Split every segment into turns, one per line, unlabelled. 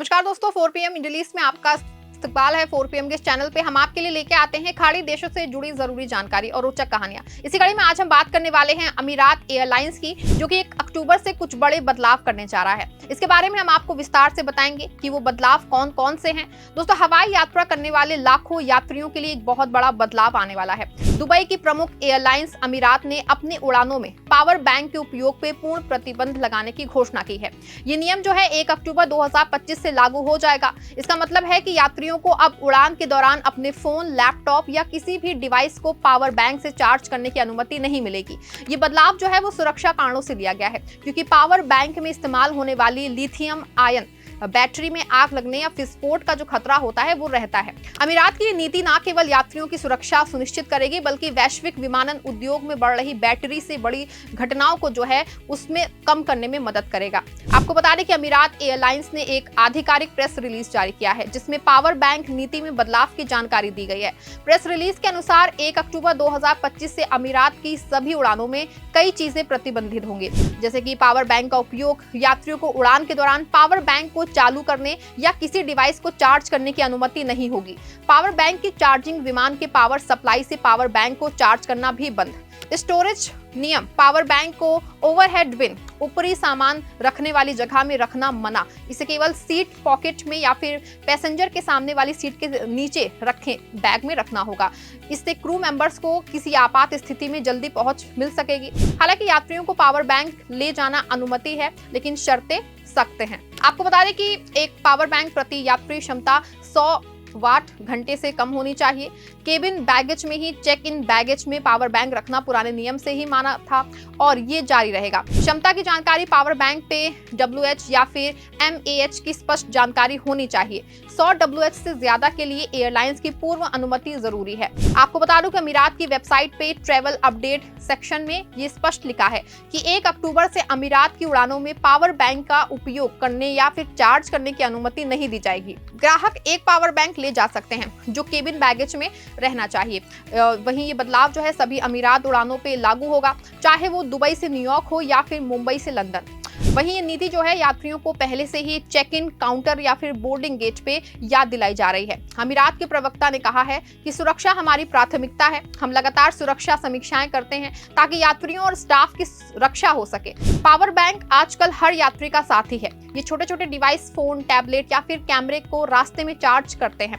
नमस्कार दोस्तों, 4 PM middle east में आपका इस्तकबाल है। 4 PM के इस चैनल पे हम आपके लिए लेके आते हैं खाड़ी देशों से जुड़ी जरूरी जानकारी और रोचक कहानियां। इसी कड़ी में आज हम बात करने वाले हैं अमीरात एयरलाइंस की, जो कि 1 अक्टूबर से कुछ बड़े बदलाव करने जा रहा है। इसके बारे में हम आपको विस्तार से बताएंगे कि वो बदलाव कौन कौन से हैं। दोस्तों, हवाई यात्रा करने वाले लाखों यात्रियों के लिए एक बहुत बड़ा बदलाव आने वाला है। दुबई की प्रमुख एयरलाइंस अमीरात ने अपनी उड़ानों में पावर बैंक के उपयोग पे पूर्ण प्रतिबंध लगाने की घोषणा की है। ये नियम जो है 1 अक्टूबर 2025 से लागू हो जाएगा। इसका मतलब है कि यात्रियों को अब उड़ान के दौरान अपने फोन, लैपटॉप या किसी भी डिवाइस को पावर बैंक से चार्ज करने की अनुमति नहीं मिलेगी। ये बदलाव जो है वो सुरक्षा कारणों से लिया गया है, क्योंकि पावर बैंक में इस्तेमाल होने वाली लिथियम आयन बैटरी में आग लगने या विस्फोट का जो खतरा होता है वो रहता है। अमीरात की ये नीति न केवल यात्रियों की सुरक्षा सुनिश्चित करेगी, बल्कि वैश्विक विमानन उद्योग में बढ़ रही बैटरी से बड़ी घटनाओं को जो है उसमें कम करने में मदद करेगा। आपको बता दें कि अमीरात एयरलाइंस ने एक आधिकारिक प्रेस रिलीज जारी किया है, जिसमें पावर बैंक नीति में बदलाव की जानकारी दी गई है। प्रेस रिलीज के अनुसार 1 अक्टूबर 2025 से अमीरात की सभी उड़ानों में कई चीजें प्रतिबंधित होंगी, जैसे कि पावर बैंक का उपयोग, यात्रियों को उड़ान के दौरान पावर बैंक को चालू करने या किसी डिवाइस को चार्ज करने की अनुमति नहीं होगी। पावर बैंक की चार्जिंग, विमान के पावर सप्लाई से पावर बैंक को चार्ज करना भी बंद। स्टोरेज नियम, पावर बैंक को ओवरहेड बिन, ऊपरी सामान रखने वाली जगह में रखना मना। इसे केवल सीट पॉकेट में या फिर पैसेंजर के सामने वाली सीट के नीचे रखे बैग में रखना होगा। इससे क्रू मेंबर्स को किसी आपात स्थिति में जल्दी पहुंच मिल सकेगी। हालांकि यात्रियों को पावर बैंक ले जाना अनुमति है, लेकिन शर्तें सख्त हैं। आपको बता दें कि एक पावर बैंक प्रति यात्री क्षमता 100 वाट घंटे से कम होनी चाहिए। केबिन बैगेज में ही चेक इन बैगेज में पावर बैंक रखना पुराने नियम से ही माना था और ये जारी रहेगा। क्षमता की जानकारी पावर बैंक पे WH या फिर MAH की स्पष्ट जानकारी होनी चाहिए। 100 WH से ज्यादा के लिए एयरलाइंस की पूर्व अनुमति जरूरी है। आपको बता दूं कि अमीरात की वेबसाइट पे ट्रैवल अपडेट सेक्शन में ये स्पष्ट लिखा है कि 1 अक्टूबर से अमीरात की उड़ानों में पावर बैंक का उपयोग करने या फिर चार्ज करने की अनुमति नहीं दी जाएगी। ग्राहक एक पावर बैंक ले जा सकते हैं, जो केबिन बैगेज में रहना चाहिए। वहीं ये बदलाव जो है सभी अमीरात उड़ानों पे लागू होगा, चाहे वो दुबई से न्यूयॉर्क हो या फिर मुंबई से लंदन। वहीं ये नीति जो है यात्रियों को पहले से ही चेक इन काउंटर या फिर बोर्डिंग गेट पे याद दिलाई जा रही है। अमीरात के प्रवक्ता ने कहा है कि सुरक्षा हमारी प्राथमिकता है। हम लगातार सुरक्षा समीक्षाएं करते हैं ताकि यात्रियों और स्टाफ की रक्षा हो सके। पावर बैंक आजकल हर यात्री का साथी है। ये छोटे छोटे डिवाइस, फोन, टैबलेट या फिर कैमरे को रास्ते में चार्ज करते हैं,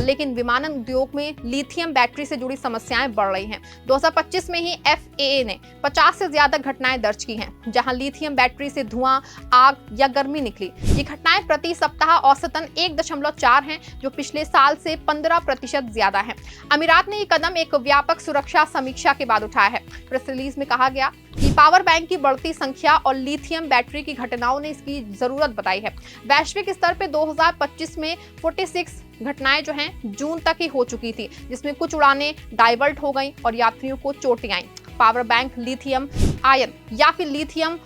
लेकिन विमानन उद्योग में लिथियम बैटरी से जुड़ी समस्याएं बढ़ रही हैं। 2025 में ही FAA ने 50 से ज्यादा घटनाएं दर्ज की हैं, जहां लिथियम बैटरी से धुआं, आग या गर्मी निकली। ये घटनाएं प्रति सप्ताह औसतन 1.4 हैं, जो पिछले साल से 15% ज्यादा है। अमीरात ने ये कदम एक व्यापक सुरक्षा समीक्षा के बाद उठाया है। प्रेस रिलीज में कहा गया कि पावर बैंक की बढ़ती संख्या और लिथियम बैटरी की घटनाओं ने इसकी जरूरत बताई है। वैश्विक स्तर पे 2025 में 46 घटनाएं जो हैं जून तक ही हो चुकी थी, जिसमें कुछ उड़ानें डाइवर्ट हो गईं और यात्रियों को चोटें आईं। पावर बैंक लिथियम आयन या फिर लिथियम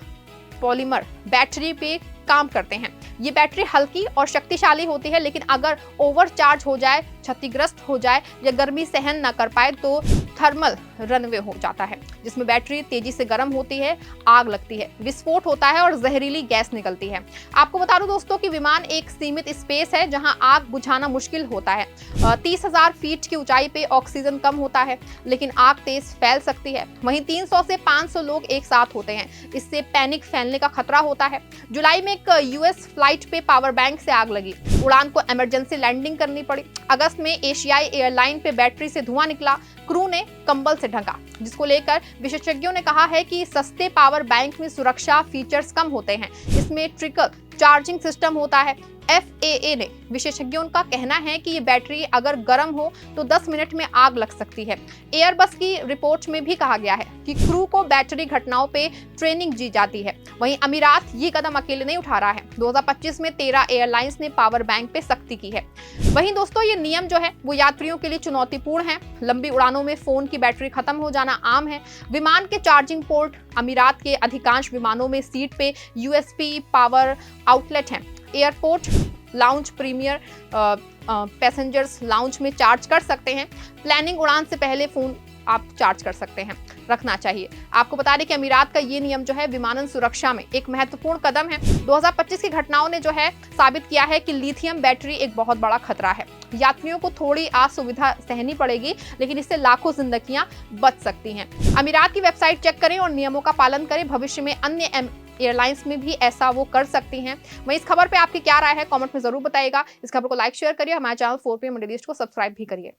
पॉलीमर बैटरी पे काम करते हैं। ये बैटरी हल्की और शक्तिशाली होती है, लेकिन अगर ओवरचार्ज हो जाए, क्षतिग्रस्त हो जाए या गर्मी सहन न कर पाए तो थर्मल रनवे हो जाता है, जिसमें बैटरी तेजी से गर्म होती है, आग लगती है, विस्फोट होता है और जहरीली गैस निकलती है। आपको बता दूं दोस्तों कि विमान एक सीमित स्पेस है जहां आग बुझाना मुश्किल होता है। 30,000 फीट की ऊंचाई पे ऑक्सीजन कम होता है, लेकिन आग तेज फैल सकती है। वहीं 300 से 500 लोग एक साथ होते हैं, इससे पैनिक फैलने का खतरा होता है। जुलाई में एक US फ्लाइट पे पावर बैंक से आग लगी, उड़ान को इमरजेंसी लैंडिंग करनी पड़ी। अगस्त में एशियाई एयरलाइन पे बैटरी से धुआं निकला, क्रू ने कंबल से ढका, जिसको लेकर विशेषज्ञों ने कहा है कि सस्ते पावर बैंक में सुरक्षा फीचर्स कम होते हैं। इसमें ट्रिकल चार्जिंग सिस्टम होता है। FAA ने विशेषज्ञों का कहना है कि ये बैटरी अगर गर्म हो तो 10 मिनट में आग लग सकती है। एयरबस की रिपोर्ट में भी कहा गया है कि क्रू को बैटरी घटनाओं पे ट्रेनिंग दी जाती है। वहीं अमीरात ये कदम अकेले नहीं उठा रहा है। 2025 में 13 एयरलाइंस ने पावर बैंक पे सख्ती की है। वहीं दोस्तों ये नियम जो है वो यात्रियों के लिए चुनौतीपूर्ण है। लंबी उड़ानों में फोन की बैटरी खत्म हो जाना आम है। विमान के चार्जिंग पोर्ट, अमीरात के अधिकांश विमानों में सीट पे USB पावर आउटलेट है। Airport lounge, premier passengers lounge में चार्ज कर सकते हैं। प्लानिंग उड़ान से पहले फोन आप चार्ज कर सकते हैं। रखना चाहिए। आपको बता दें कि अमीरात का ये नियम जो है विमानन सुरक्षा में एक महत्वपूर्ण कदम है। 2025 की घटनाओं ने जो है साबित किया है कि लिथियम बैटरी एक बहुत बड़ा खतरा है। यात्रियों को थोड़ी असुविधा सहनी पड़ेगी, लेकिन इससे लाखों जिंदगियां बच सकती हैं। अमीरात की वेबसाइट चेक करें और नियमों का पालन करें। भविष्य में अन्य एयरलाइंस में भी ऐसा वो कर सकती हैं। वहीं इस खबर पे आपकी क्या राय है, कमेंट में जरूर बताइएगा। इस खबर को लाइक शेयर करिए, हमारे चैनल 4PM मिडिल ईस्ट को सब्सक्राइब भी करिए।